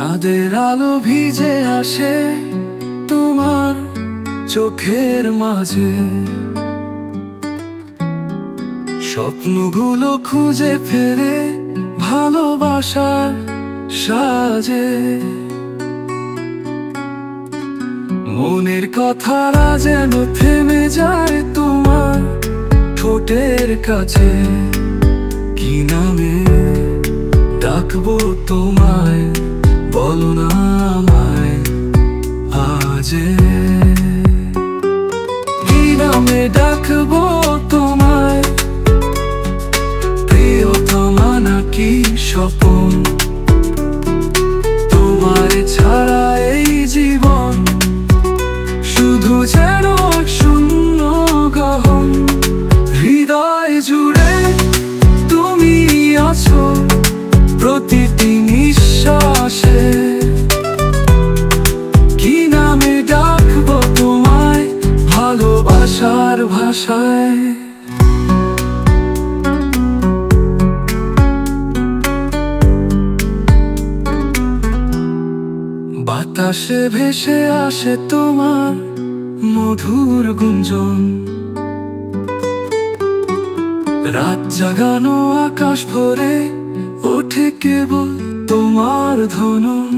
চাঁদের আলো ভিজে আসে তোমার চোখের মাঝে, স্বপ্নগুলো খুঁজে ফেরে ভালোবাসার সাজে। মনের কথারা যেন থেমে যায় তোমার ঠোঁটের কাছে। কি নামে ডাকবো তোমায়, বলো না আমায় আজে। কি নামে ডাকবো তোমায়, প্রিয়তমা নাকি স্বপন? তোমার ছাড়া এই জীবন শুধু যেন শূন্য গহন। হৃদয় জুড়ে তুমি আছো প্রতিটি নিঃশ্বাসে। কি নামে ডাকবো তোমায় ভালোবাসার ভাষায়? বাতাসে ভেসে আসে তোমার মধুর গুঞ্জন, রাত জাগানো আকাশ ভরে ওঠে কেবল তোমার ধনন।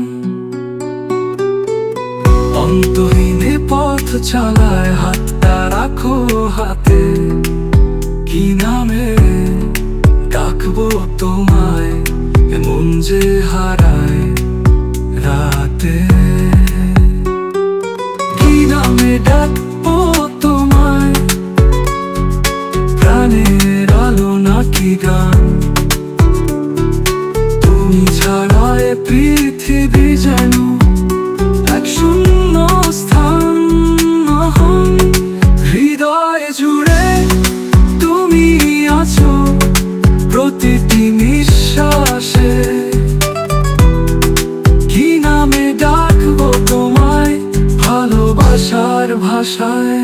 অন্তহীনে পথ চালায় হাতটা রাখো হাতে। কি নামে ডাকবো তোমায়, মন যে হারায় রাতে। কি নামে ডাকবো তোমায়, প্রাণের আলো নাকি গান? তুমি ছাড়া এ পৃথিবী যেন এক শূন্য স্থান। হৃদয় জুড়ে তুমি আছো প্রতিটি নিঃশ্বাসে। কি নামে ডাকবো তোমায় ভালোবাসার ভাষায়?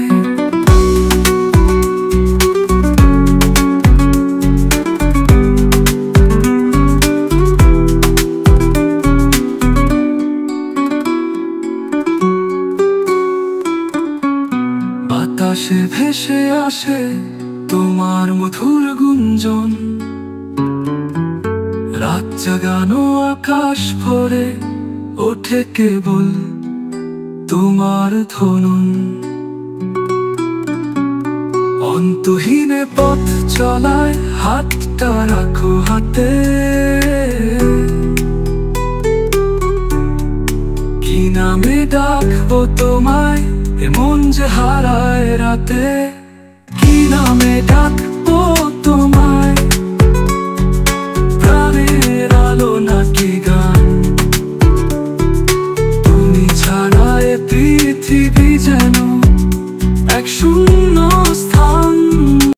বাতাসে ভেসে আসে তোমার মধুর গুঞ্জন, রাত জাগানো আকাশ ভরে ওঠে কেবল তোমার ধনন। অন্তহীনে পথ চলায় হাতটা রাখো হাতে। কি নামে ডাকবো তোমায়, মন যে হারায় রাতে। কি নামে ডাক